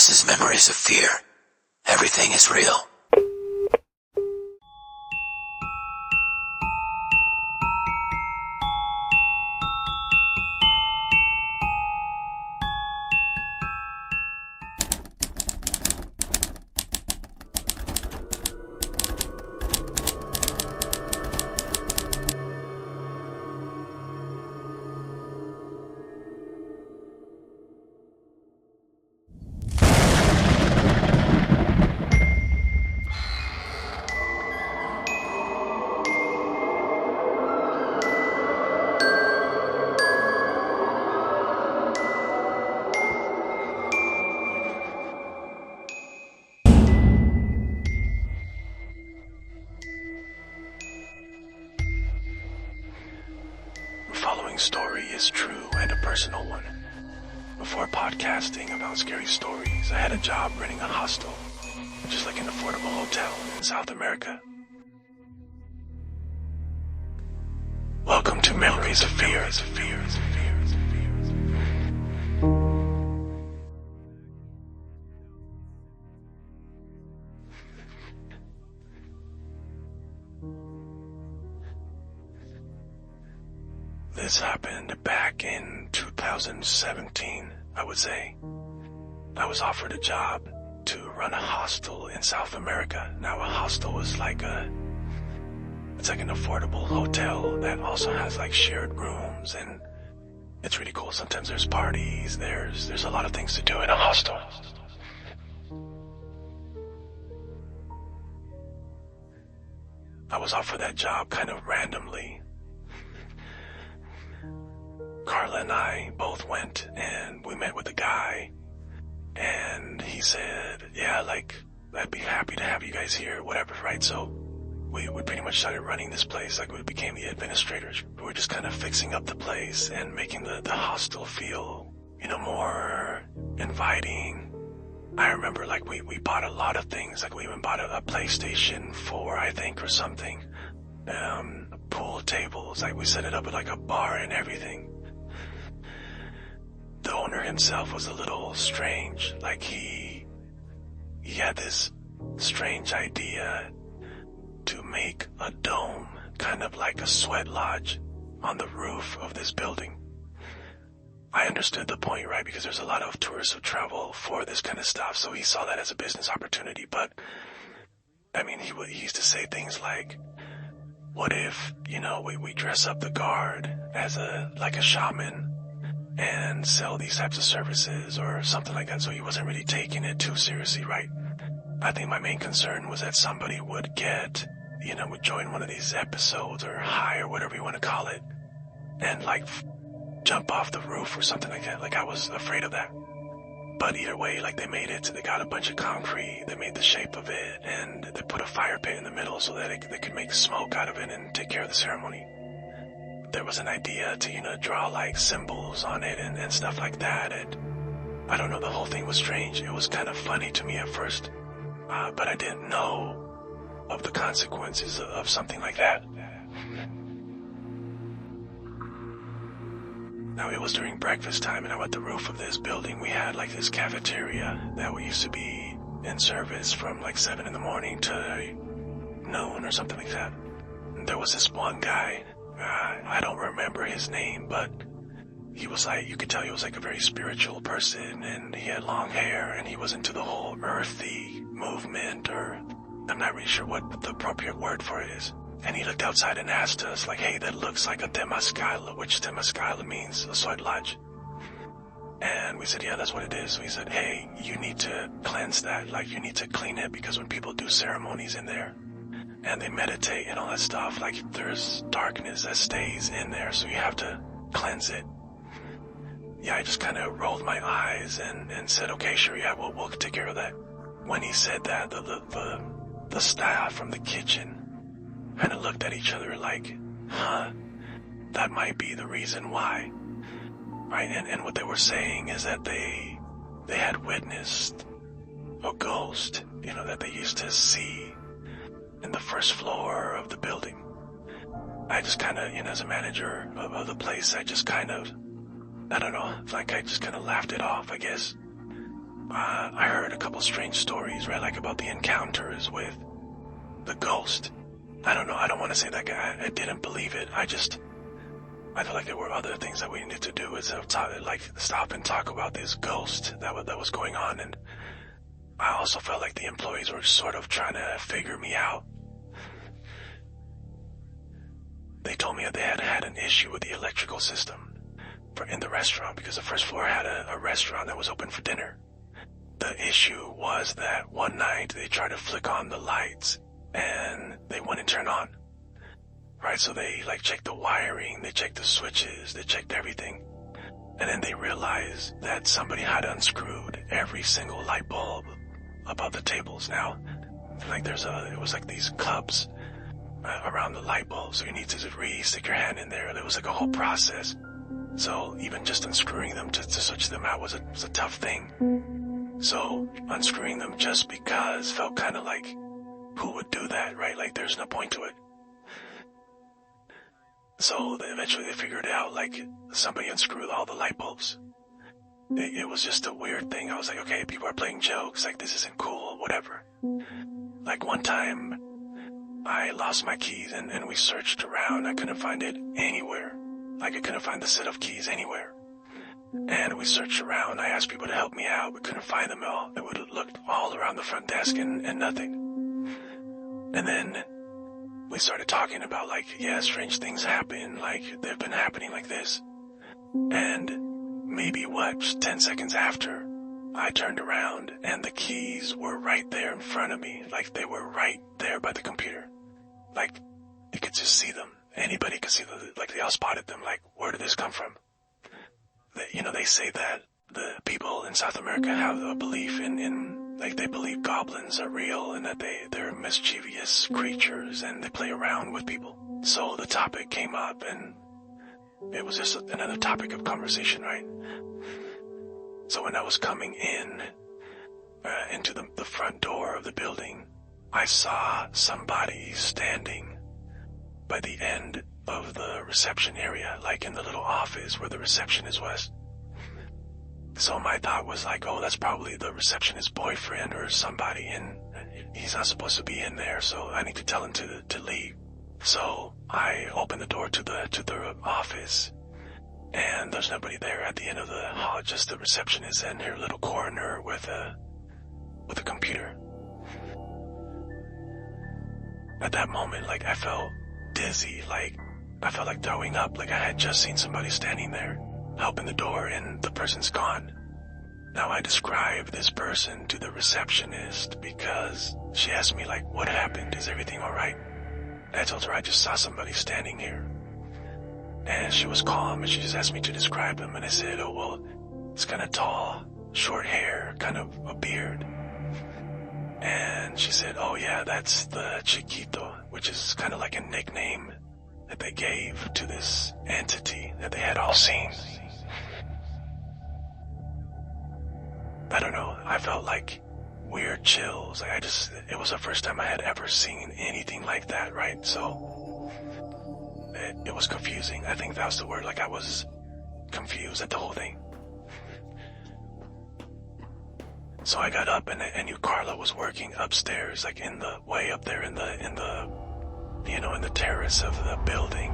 This is Memories of Fear. Everything is real. The following story is true and a personal one. Before podcasting about scary stories, I had a job renting a hostel, which is like an affordable hotel in South America. Welcome to Memories of Fear. This happened back in 2017, I would say. I was offered a job to run a hostel in South America. Now a hostel is it's like an affordable hotel that also has like shared rooms, and it's really cool. Sometimes there's parties, there's a lot of things to do in a hostel. I was offered that job kind of randomly. Carla and I both went and we met with a guy, and he said, yeah, I'd be happy to have you guys here, whatever, right? So we pretty much started running this place, we became the administrators. We were just kind of fixing up the place and making the hostel feel, more inviting. I remember we bought a lot of things, we even bought a PlayStation 4, I think, or something. Pool tables, we set it up with a bar and everything. The owner himself was a little strange. He had this strange idea to make a dome, kind of like a sweat lodge, on the roof of this building. I understood the point, right? Because there's a lot of tourists who travel for this kind of stuff, so he saw that as a business opportunity. But, he used to say things like, what if, we dress up the guard as a shaman and sell these types of services or something like that. So he wasn't really taking it too seriously, right? I think my main concern was that somebody would would join one of these episodes or high or whatever you want to call it, and jump off the roof or something like that. I was afraid of that. But either way, they made it. They got a bunch of concrete, they made the shape of it, and they put a fire pit in the middle so that they could make smoke out of it and take care of the ceremony. There was an idea to, draw symbols on it and stuff like that. And I don't know, the whole thing was strange. It was kind of funny to me at first, but I didn't know of the consequences of something like that. Now, it was during breakfast time, and I'm at the roof of this building. We had this cafeteria that we used to be in service from 7 in the morning to noon or something like that. And there was this one guy. I don't remember his name, but he was you could tell he was a very spiritual person, and he had long hair, and he was into the whole earthy movement, or I'm not really sure what the appropriate word for it is. And he looked outside and asked us, hey, that looks like a temazcal, which temazcal means a sweat lodge. And we said, yeah, that's what it is. So he said, hey, you need to cleanse that, you need to clean it, because when people do ceremonies in there, and they meditate and all that stuff, there's darkness that stays in there, so you have to cleanse it. Yeah, I just kind of rolled my eyes and said, okay, sure, yeah, we'll take care of that. When he said that, the staff from the kitchen kind of looked at each other that might be the reason why, right? And what they were saying is that they had witnessed a ghost, that they used to see in the first floor of the building. I just kind of, as a manager of the place, I just kind of, I don't know, I just kind of laughed it off, I guess. I heard a couple strange stories, right? Like about the encounters with the ghost. I don't know. I don't want to say that guy. I didn't believe it. I felt like there were other things that we needed to do, is stop and talk about this ghost that was going on. And I also felt like the employees were sort of trying to figure me out. They told me that they had an issue with the electrical system in the restaurant, because the first floor had a restaurant that was open for dinner. The issue was that one night they tried to flick on the lights and they wouldn't turn on. Right, so they checked the wiring, they checked the switches, they checked everything. And then they realized that somebody had unscrewed every single light bulb above the tables. Now, it was like these cups around the light bulb, so you need to stick your hand in there. There was like a whole process. So even just unscrewing them to switch them out was a tough thing. So unscrewing them just because felt kind of like, who would do that, right? Like, there's no point to it. So eventually they figured it out, like somebody unscrewed all the light bulbs. It was just a weird thing. I was like, okay, people are playing jokes, like this isn't cool, whatever. Like one time, I lost my keys and we searched around. I couldn't find it anywhere. Like I couldn't find the set of keys anywhere. And we searched around. I asked people to help me out. We couldn't find them all. And we looked all around the front desk and nothing. And then we started talking about strange things happen. Like they've been happening like this. And maybe 10 seconds after, I turned around and the keys were right there in front of me. Like they were right there by the computer. Like you could just see them. Anybody could see them. Like they all spotted them. Like, where did this come from? They say that the people in South America have a belief in they believe goblins are real and that they're mischievous creatures and they play around with people. So the topic came up and it was just another topic of conversation, right? So when I was coming into the front door of the building, I saw somebody standing by the end of the reception area, like in the little office where the receptionist was. So my thought was like, oh, that's probably the receptionist's boyfriend or somebody, and he's not supposed to be in there, so I need to tell him to leave. So I opened the door to the office, and there's nobody there at the end of the hall, just the receptionist in her little corner with a computer. At that moment, I felt dizzy, I felt like throwing up, I had just seen somebody standing there. I opened the door and the person's gone. Now I described this person to the receptionist because she asked me what happened? Is everything alright? I told her I just saw somebody standing here. And she was calm and she just asked me to describe him, and I said, oh well, it's kind of tall, short hair, kind of a beard. And she said, oh yeah, that's the Chiquito, which is kind of like a nickname that they gave to this entity that they had all seen. I don't know, I felt weird chills. It was the first time I had ever seen anything like that, right? So, it was confusing. I think that was the word. I was confused at the whole thing. So I got up and I knew Carla was working upstairs, in the way up there in the terrace of the building.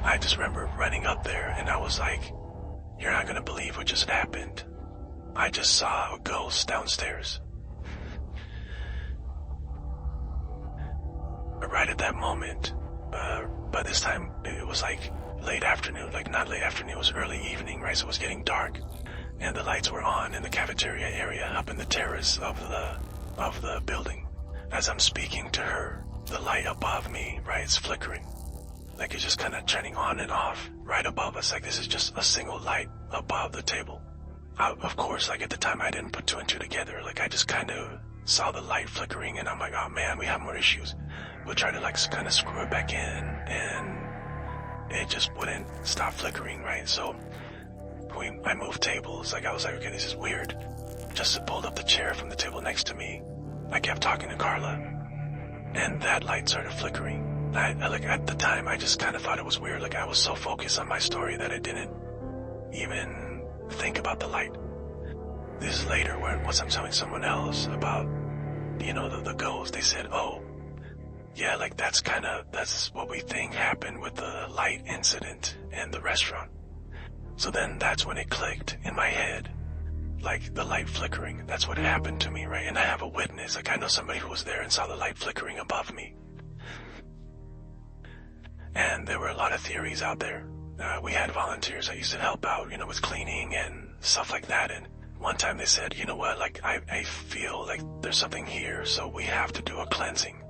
I just remember running up there and I was like, you're not gonna believe what just happened. I just saw a ghost downstairs. But right at that moment, by this time it was late afternoon, not late afternoon, it was early evening, right? So it was getting dark. And the lights were on in the cafeteria area up in the terrace of the building. As I'm speaking to her, the light above me, right, is flickering. It's just kind of turning on and off right above us. This is just a single light above the table. Of course, at the time I didn't put two and two together. I just kind of saw the light flickering and I'm like, oh man, we have more issues. We'll try to kind of screw it back in and it just wouldn't stop flickering, right? So I moved tables. I was like, okay, this is weird. Just pulled up the chair from the table next to me. I kept talking to Carla, and that light started flickering. At the time, I just kind of thought it was weird. I was so focused on my story that I didn't even think about the light. this later, once I'm telling someone else about, the ghost, they said, oh, yeah, like that's what we think happened with the light incident in the restaurant. So then that's when it clicked in my head. Like the light flickering, that's what happened to me, right? And I have a witness, like I know somebody who was there and saw the light flickering above me. And there were a lot of theories out there. We had volunteers that used to help out, with cleaning and stuff like that. And one time they said, you know what, like I feel like there's something here, so we have to do a cleansing.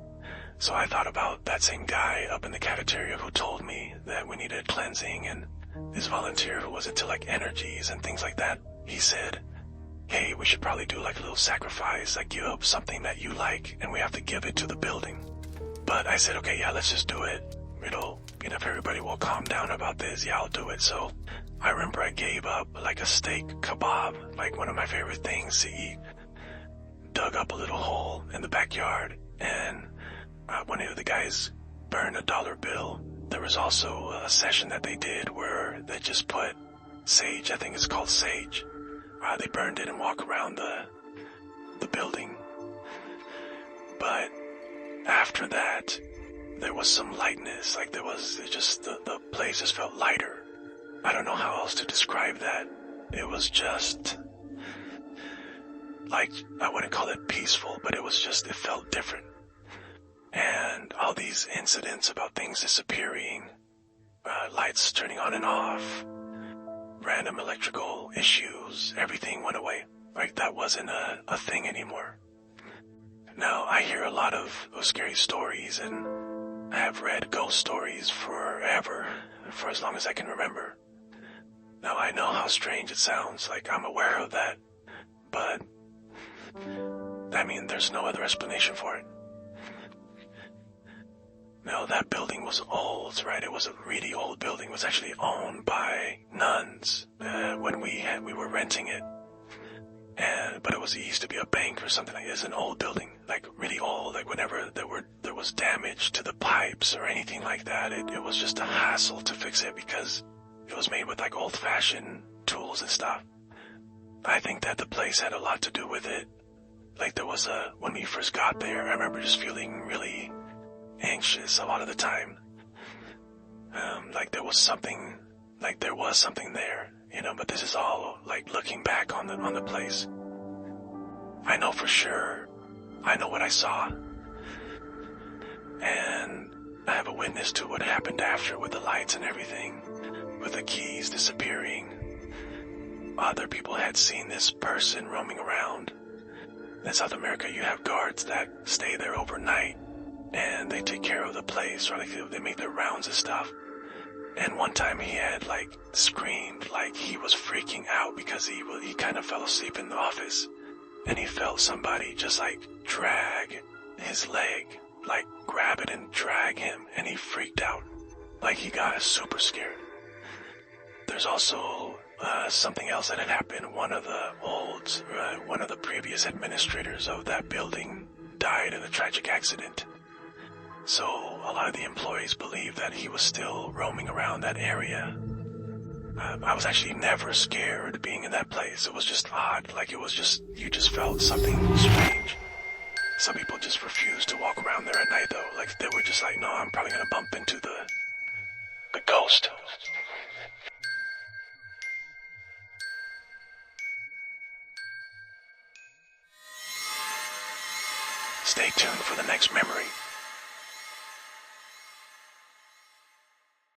So I thought about that same guy up in the cafeteria who told me that we needed cleansing, and this volunteer who was into like energies and things like that, he said, hey, we should probably do like a little sacrifice, like give up something that you like, and we have to give it to the building. But I said, okay, yeah, let's just do it. If everybody will calm down about this, yeah, I'll do it. So I remember I gave up like a steak kebab, like one of my favorite things to eat, dug up a little hole in the backyard, and one of the guys burned a dollar bill. There was also a session that they did where they just put sage, I think it's called sage. They burned it and walked around the building. But after that, there was some lightness, like the place just felt lighter. I don't know how else to describe that. It was just, like, I wouldn't call it peaceful, but it felt different. And all these incidents about things disappearing, lights turning on and off, random electrical issues, everything went away. Like that wasn't a thing anymore. Now, I hear a lot of scary stories, and I have read ghost stories forever, for as long as I can remember. Now, I know how strange it sounds, like I'm aware of that, but, there's no other explanation for it. Now, that building was old, right? It was a really old building. It was actually owned by nuns when we were renting it. But it used to be a bank or something like this, an old building, like really old, like whenever there was damage to the pipes or anything like that, it was just a hassle to fix it because it was made with like old-fashioned tools and stuff. I think that the place had a lot to do with it. Like when we first got there, I remember just feeling really anxious a lot of the time. Like there was something there, but this is all like looking back on the place. I know for sure, I know what I saw. And I have a witness to what happened after with the lights and everything, with the keys disappearing. Other people had seen this person roaming around. In South America, you have guards that stay there overnight, and they take care of the place, or like they make their rounds and stuff. And one time he had like screamed like he was freaking out because he kind of fell asleep in the office, and he felt somebody just like drag his leg, like grab it and drag him, and he freaked out, like he got super scared. There's also something else that had happened. One of the previous administrators of that building died in a tragic accident. So a lot of the employees believe that he was still roaming around that area. I was actually never scared being in that place. It was just odd, like you just felt something strange. Some people just refused to walk around there at night though. Like they were just like, no, I'm probably gonna bump into the ghost. Stay tuned for the next memory.